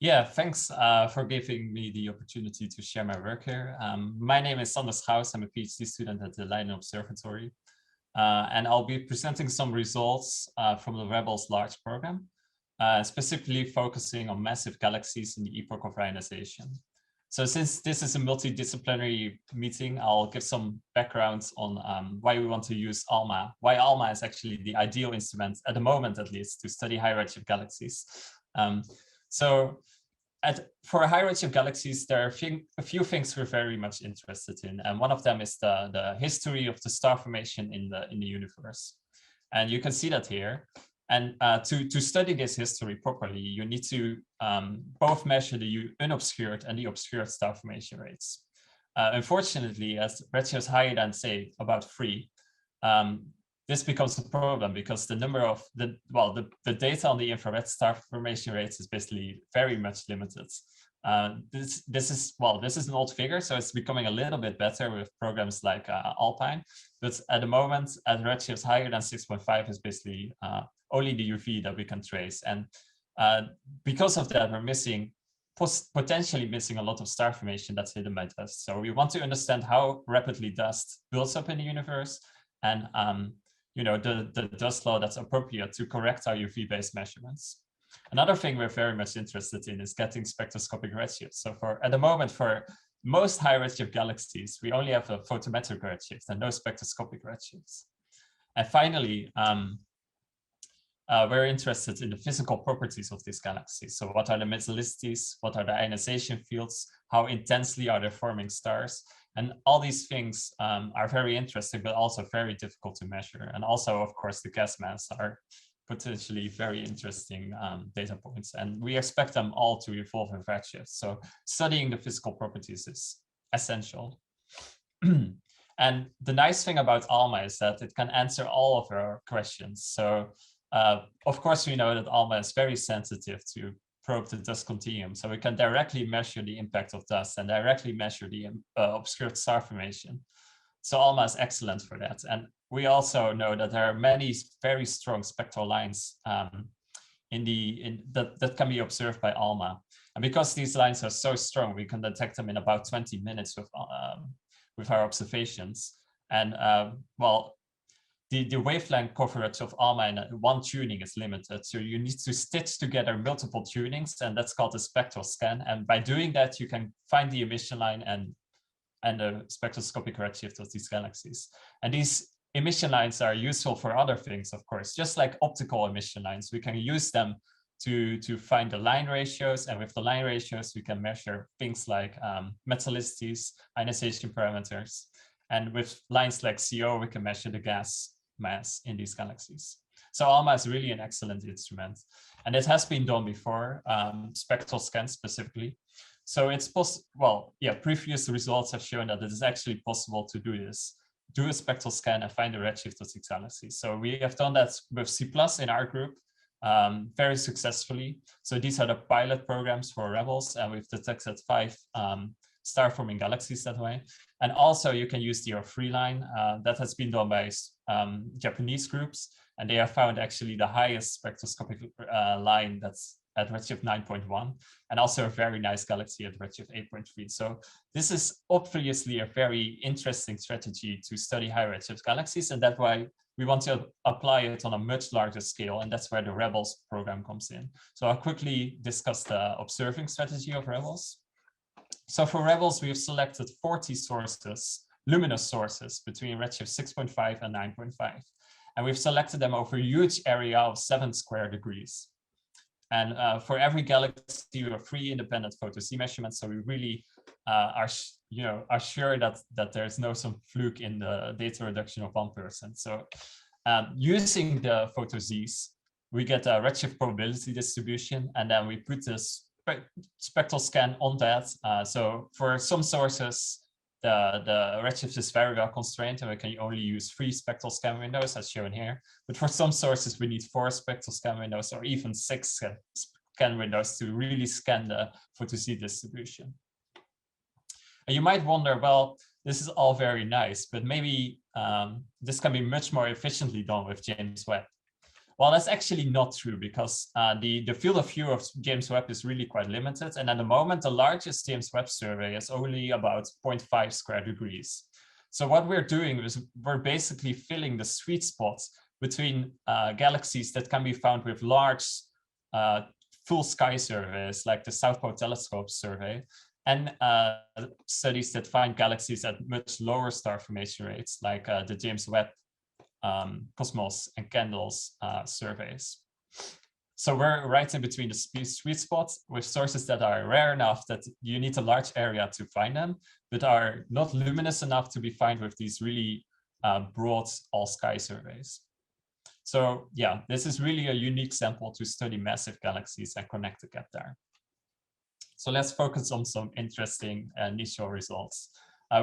Yeah, thanks for giving me the opportunity to share my work here. My name is Schouws. I'm a PhD student at the Leiden Observatory. And I'll be presenting some results from the Rebels large program, specifically focusing on massive galaxies in the epoch of Reionization. So since this is a multidisciplinary meeting, I'll give some background on why we want to use ALMA, why ALMA is actually the ideal instrument, at the moment at least, to study high redshift galaxies. For high redshift galaxies, there are a few things we're very much interested in, and one of them is the history of the star formation in the universe. And you can see that here. And to study this history properly, you need to both measure the unobscured and the obscured star formation rates. Unfortunately, as redshifts higher than, say, about 3, this becomes a problem because the number of the data on the infrared star formation rates is basically very much limited. This is an old figure, so it's becoming a little bit better with programs like Alpine. But at the moment, at redshifts higher than 6.5 is basically only the UV that we can trace, and because of that, we're potentially missing a lot of star formation that's hidden by dust. So we want to understand how rapidly dust builds up in the universe, and the dust law that's appropriate to correct our UV-based measurements. Another thing we're very much interested in is getting spectroscopic redshifts. So at the moment, for most high redshift galaxies, we only have a photometric redshift and no spectroscopic redshifts. And finally, we're interested in the physical properties of these galaxies. So what are the metallicities? What are the ionization fields? How intensely are they forming stars? And all these things are very interesting, but also very difficult to measure. And also, of course, the gas mass are potentially very interesting data points. And we expect them all to evolve in redshifts. So studying the physical properties is essential. And the nice thing about ALMA is that it can answer all of our questions. So of course, we know that ALMA is very sensitive to probe the dust continuum. So we can directly measure the impact of dust and directly measure the obscured star formation. So ALMA is excellent for that. And we also know that there are many very strong spectral lines that can be observed by ALMA. And because these lines are so strong, we can detect them in about 20 minutes with our observations. And the wavelength coverage of ALMA in one tuning is limited. So you need to stitch together multiple tunings, and that's called a spectral scan. And by doing that, you can find the emission line and the spectroscopic redshift of these galaxies. And these emission lines are useful for other things, of course, just like optical emission lines. We can use them to find the line ratios, and with the line ratios, we can measure things like metallicities, ionization parameters. And with lines like CO, we can measure the gas mass in these galaxies. So ALMA is really an excellent instrument. And it has been done before, spectral scans specifically. So it's possible, previous results have shown that it is actually possible to do this. Do a spectral scan and find the redshift of these galaxies. So we have done that with C+ in our group very successfully. So these are the pilot programs for Rebels, and we've detected 5 star-forming galaxies that way. And also you can use the EOR line that has been done by Japanese groups, and they have found actually the highest spectroscopic line that's at redshift 9.1, and also a very nice galaxy at redshift 8.3. So this is obviously a very interesting strategy to study high redshift galaxies, and that's why we want to apply it on a much larger scale, and that's where the Rebels program comes in. So I'll quickly discuss the observing strategy of Rebels. So for Rebels, we have selected 40 sources, luminous sources, between redshift 6.5 and 9.5. And we've selected them over a huge area of 7 square degrees. And for every galaxy, we have 3 independent photo C measurements. So we really are sure that there's no some fluke in the data reduction of one person. So using the photo Z's, we get a redshift probability distribution, and then we put this spectral scan on that. So for some sources, the redshift is very well constrained, and we can only use 3 spectral scan windows as shown here. But for some sources, we need 4 spectral scan windows or even 6 scan windows to really scan the photo C distribution. And you might wonder, well, this is all very nice, but maybe this can be much more efficiently done with James Webb. Well, that's actually not true because the field of view of James Webb is really quite limited. And at the moment, the largest James Webb survey is only about 0.5 square degrees. So what we're doing is we're basically filling the sweet spots between galaxies that can be found with large full sky surveys like the South Pole Telescope survey, and studies that find galaxies at much lower star formation rates like the James Webb Cosmos and Candles surveys. So we're right in between the sweet spots with sources that are rare enough that you need a large area to find them, but are not luminous enough to be found with these really broad all sky surveys. So yeah, this is really a unique sample to study massive galaxies and connect the gap there. So let's focus on some interesting initial results.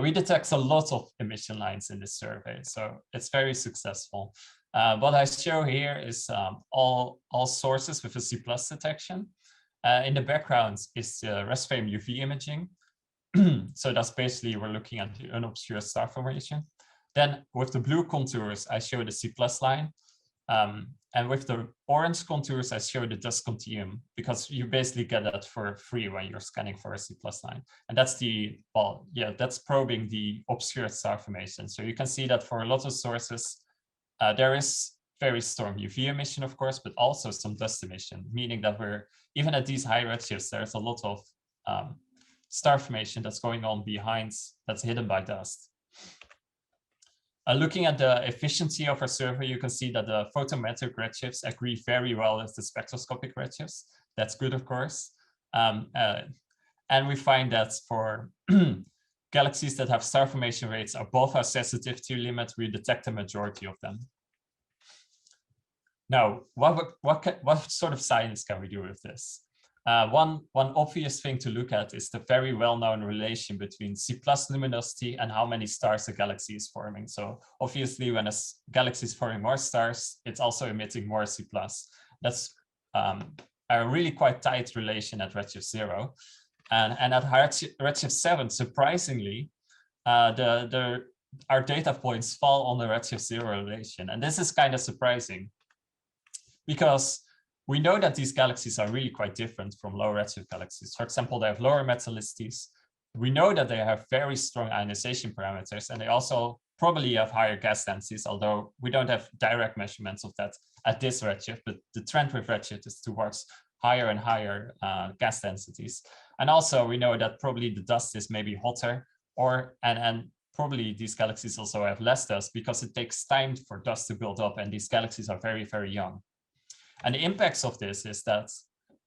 We detect a lot of emission lines in this survey, so it's very successful. What I show here is all sources with a C+ detection. In the background is the rest frame UV imaging. So that's basically, we're looking at the unobscured star formation. Then with the blue contours, I show the C+ line. And with the orange contours, I show the dust continuum, because you basically get that for free when you're scanning for a C+ line. And that's the, well, yeah, that's probing the obscured star formation. So you can see that for a lot of sources, there is very strong UV emission, of course, but also some dust emission, meaning that we're, even at these high redshifts, there's a lot of star formation that's going on behind, that's hidden by dust. Looking at the efficiency of our survey, you can see that the photometric redshifts agree very well with the spectroscopic redshifts. That's good, of course. And we find that for galaxies that have star formation rates above our sensitivity limit, we detect the majority of them. Now, what sort of science can we do with this? One obvious thing to look at is the very well-known relation between C+ luminosity and how many stars a galaxy is forming. So obviously, when a galaxy is forming more stars, it's also emitting more C+. That's a really quite tight relation at redshift 0. And at redshift 7, surprisingly, our data points fall on the redshift 0 relation. And this is kind of surprising, because we know that these galaxies are really quite different from low redshift galaxies. For example, they have lower metallicities. We know that they have very strong ionization parameters, and they also probably have higher gas densities, although we don't have direct measurements of that at this redshift, but the trend with redshift is towards higher and higher gas densities. And also we know that probably the dust is maybe hotter, and probably these galaxies also have less dust, because it takes time for dust to build up, and these galaxies are very, very young. And the impacts of this is that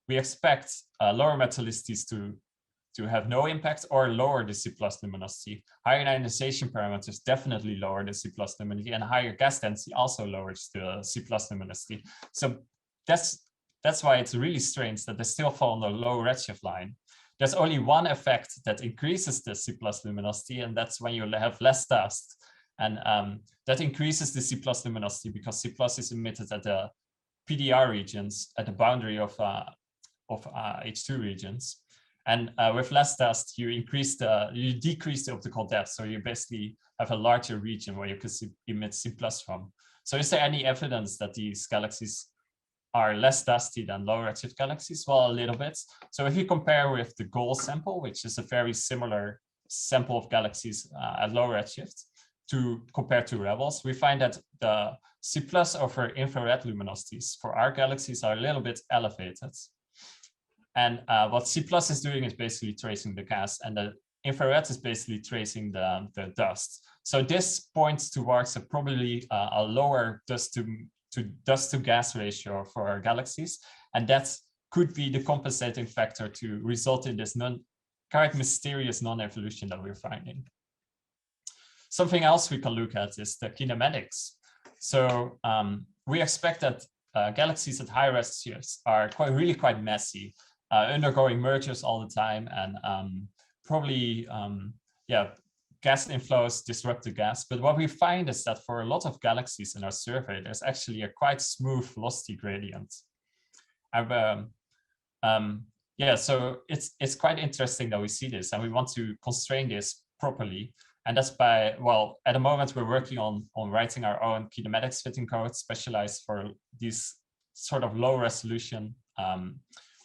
we expect lower metallicities to have no impact or lower the C+ luminosity. Higher ionization parameters definitely lower the C+ luminosity, and higher gas density also lowers the C+ luminosity. So that's why it's really strange that they still fall on the low redshift line. There's only one effect that increases the C+ luminosity, and that's when you have less dust. And that increases the C+ luminosity because C+ is emitted at the PDR regions, at the boundary of H2 regions. And with less dust, you decrease the optical depth. So you basically have a larger region where you can emit C+ from. So is there any evidence that these galaxies are less dusty than low redshift galaxies? Well, a little bit. So if you compare with the GOAL sample, which is a very similar sample of galaxies at low redshift, compared to Rebels, we find that the C+ over infrared luminosities for our galaxies are a little bit elevated. And what C+ is doing is basically tracing the gas, and the infrared is basically tracing the dust. So this points towards probably a lower dust to gas ratio for our galaxies, and that could be the compensating factor to result in this quite mysterious non-evolution that we're finding. Something else we can look at is the kinematics. So we expect that galaxies at high redshifts are really quite messy, undergoing mergers all the time, and probably gas inflows disrupt the gas. But what we find is that for a lot of galaxies in our survey, there's actually a quite smooth velocity gradient. So it's quite interesting that we see this, and we want to constrain this properly. And that's by, well, at the moment we're working on writing our own kinematics fitting code specialized for these sort of low resolution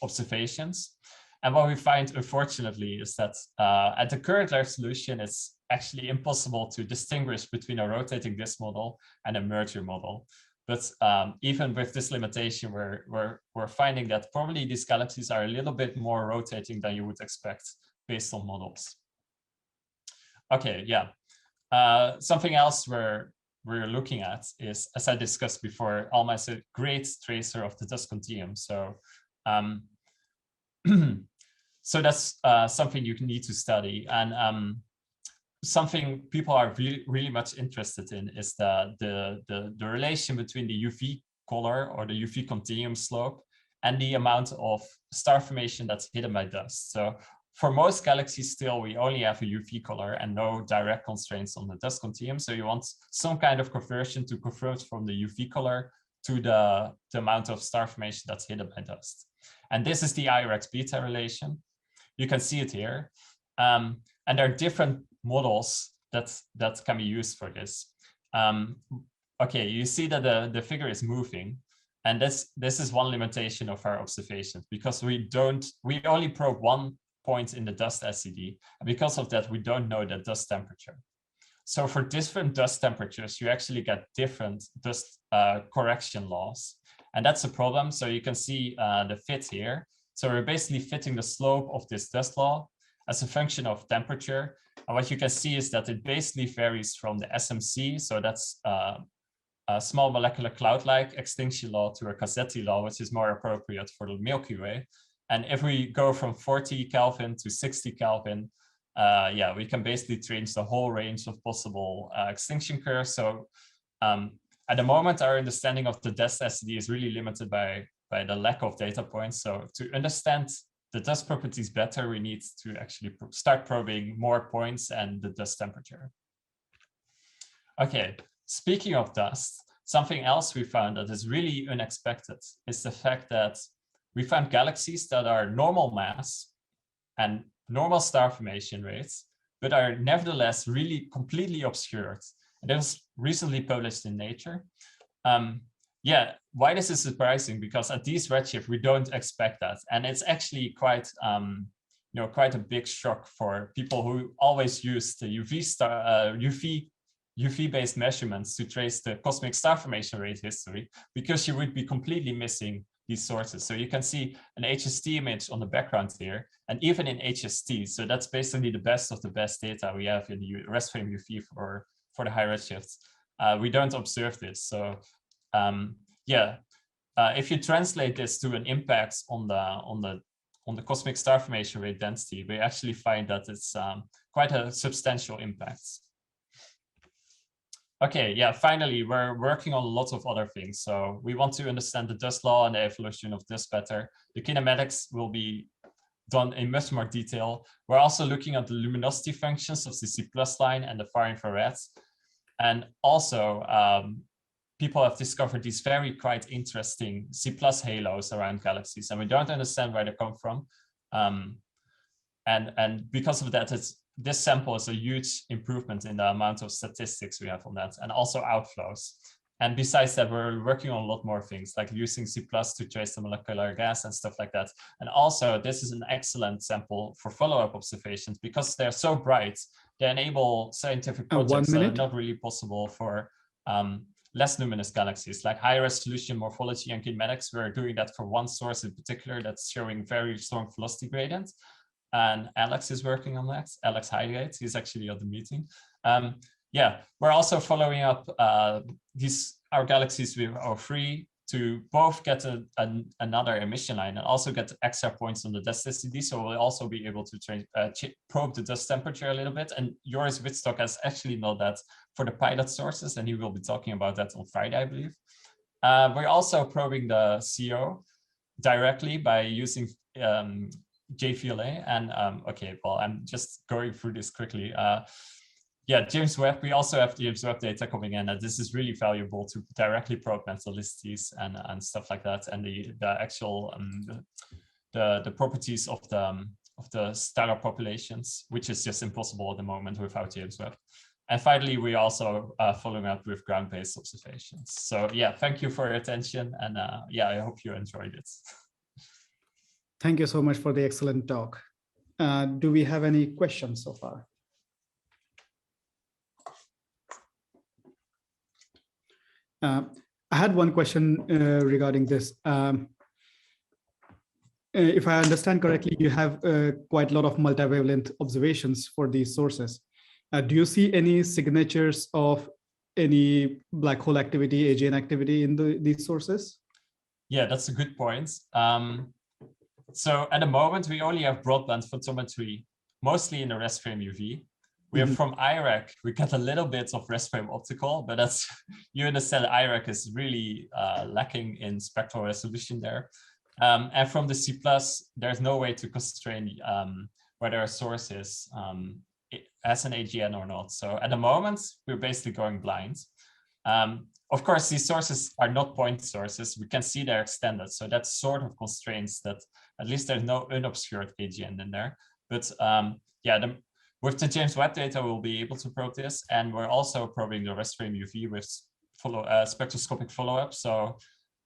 observations. And what we find, unfortunately, is that at the current resolution, it's actually impossible to distinguish between a rotating disk model and a merger model. But even with this limitation, we're finding that probably these galaxies are a little bit more rotating than you would expect based on models. Okay, yeah. Something else we're looking at is, as I discussed before, ALMA is a great tracer of the dust continuum. So so that's something you need to study. And something people are really much interested in is the relation between the UV color or the UV continuum slope and the amount of star formation that's hidden by dust. So for most galaxies still, we only have a UV color and no direct constraints on the dust continuum. So you want some kind of conversion to convert from the UV color to the amount of star formation that's hidden by dust. And this is the IRX beta relation. You can see it here. And there are different models that can be used for this. Okay, you see that the figure is moving. And this is one limitation of our observations, because we only probe one point in the dust SED. And because of that, we don't know the dust temperature. So for different dust temperatures, you actually get different dust correction laws. And that's a problem. So you can see the fit here. So we're basically fitting the slope of this dust law as a function of temperature. And what you can see is that it basically varies from the SMC. So that's a small molecular cloud-like extinction law to a Cassetti law, which is more appropriate for the Milky Way. And if we go from 40 Kelvin to 60 Kelvin, yeah, we can basically change the whole range of possible extinction curves. So at the moment, our understanding of the dust SED is really limited by the lack of data points. So to understand the dust properties better, we need to actually start probing more points and the dust temperature. Okay, speaking of dust, something else we found that is really unexpected is the fact that we found galaxies that are normal mass and normal star formation rates, but are nevertheless really completely obscured. And it was recently published in Nature. Yeah, why this is surprising? Because at these redshift, we don't expect that. And it's actually quite, quite a big shock for people who always use the UV-based measurements to trace the cosmic star formation rate history, because you would be completely missing these sources. So you can see an HST image on the background here, and even in HST. So that's basically the best of the best data we have in the rest frame UV for the high redshifts. We don't observe this. So yeah, if you translate this to an impact on the cosmic star formation rate density, we actually find that it's quite a substantial impact. Okay, yeah, finally, we're working on a lot of other things. So we want to understand the dust law and the evolution of dust better. The kinematics will be done in much more detail. We're also looking at the luminosity functions of the C+ line and the far infrared. And also, people have discovered these very quite interesting C+ halos around galaxies, and we don't understand where they come from. And because of that, this sample is a huge improvement in the amount of statistics we have on that, and also outflows. And besides that, we're working on a lot more things, like using C+ to trace the molecular gas and stuff like that. And also, this is an excellent sample for follow-up observations, because they're so bright, they enable scientific projects that are not really possible for less luminous galaxies, like high resolution morphology and kinematics. We're doing that for one source in particular that's showing very strong velocity gradient. And Alex is working on that. Alex Heidegate, he's actually at the meeting. Yeah, we're also following up our galaxies with O3 to both get another emission line and also get extra points on the dust SED. So we'll also be able to probe the dust temperature a little bit. And Joris Wittstock has actually known that for the pilot sources, and he will be talking about that on Friday, I believe. We're also probing the CO directly by using JVLA. And okay, well, I'm just going through this quickly. Yeah, James Webb, we also have James Webb data coming in, and this is really valuable to directly probe mentalities and stuff like that, and the actual the properties of the stellar populations, which is just impossible at the moment without James Webb. And finally, we also following up with ground-based observations. So yeah, thank you for your attention. And yeah, I hope you enjoyed it. Thank you so much for the excellent talk. Do we have any questions so far? I had one question regarding this. If I understand correctly, you have quite a lot of multivalent observations for these sources. Do you see any signatures of any black hole activity, AGN activity in these sources? Yeah, that's a good point. So at the moment, we only have broadband photometry, mostly in the rest frame UV. We have from IRAC, we get a little bit of rest frame optical, but that's, you understand IRAC is really lacking in spectral resolution there. And from the C+, there's no way to constrain whether a source is as an AGN or not. So at the moment, we're basically going blind. Of course, these sources are not point sources. We can see they're extended. So that sort of constrains that at least there's no unobscured AGN in there. But yeah, with the James Webb data, we'll be able to probe this. And we're also probing the rest frame UV with spectroscopic follow-up. So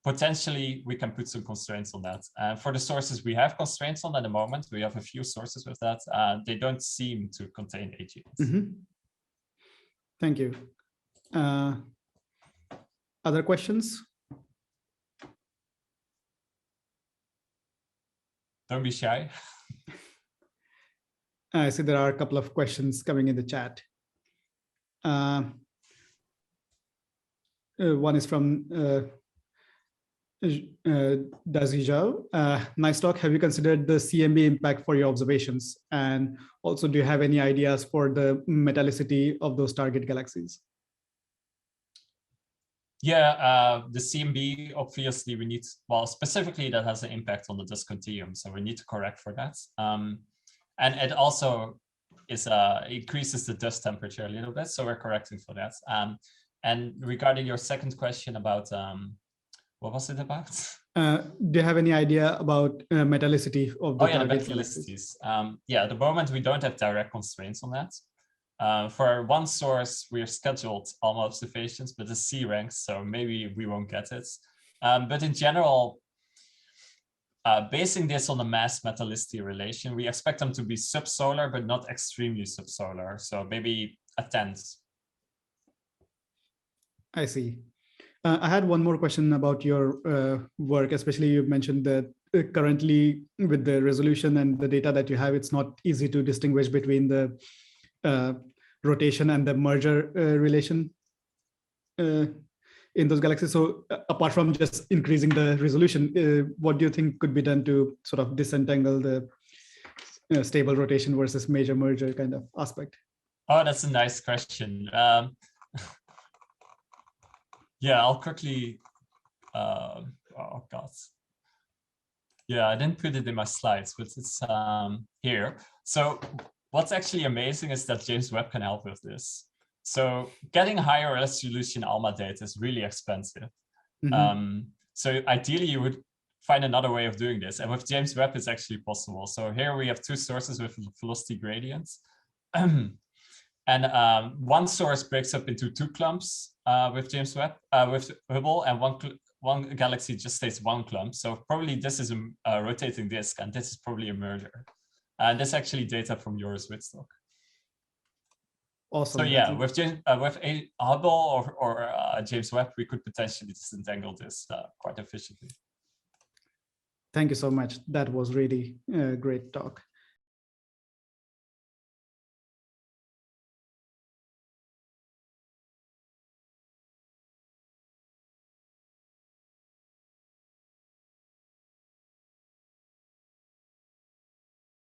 potentially we can put some constraints on that. And for the sources we have constraints on at the moment, we have a few sources with that. They don't seem to contain AGNs. Thank you. Other questions? Don't be shy. I see there are a couple of questions coming in the chat. One is from Dazijao. Nice talk. Have you considered the CMB impact for your observations? And also, do you have any ideas for the metallicity of those target galaxies? Yeah, the CMB, obviously we need, well, specifically that has an impact on the discontinuum. So we need to correct for that. And it also is increases the dust temperature a little bit. So we're correcting for that. And regarding your second question about, what was it about? Do you have any idea about metallicity of the target metallicities? Yeah, at the moment we don't have direct constraints on that. For one source, we're scheduled ALMA observations, but the C ranks, so maybe we won't get it. But in general, basing this on the mass metallicity relation, we expect them to be subsolar, but not extremely subsolar. So maybe a tenth. I see. I had one more question about your work, especially you mentioned that currently with the resolution and the data that you have, it's not easy to distinguish between the rotation and the merger relation in those galaxies. So apart from just increasing the resolution, what do you think could be done to sort of disentangle the stable rotation versus major merger kind of aspect? Oh, that's a nice question. Yeah, I'll quickly, oh God. Yeah, I didn't put it in my slides, but it's here. So what's actually amazing is that James Webb can help with this. So getting higher resolution ALMA data is really expensive. So ideally you would find another way of doing this. And with James Webb, it's actually possible. So here we have two sources with velocity gradients. And one source breaks up into two clumps with James Webb, with Hubble, and one galaxy just stays one clump. So probably this is a rotating disk, and this is probably a merger. And this is actually data from Joris Wittstock. Awesome. So yeah, with a Hubble or James Webb, we could potentially disentangle this quite efficiently. Thank you so much. That was really a great talk.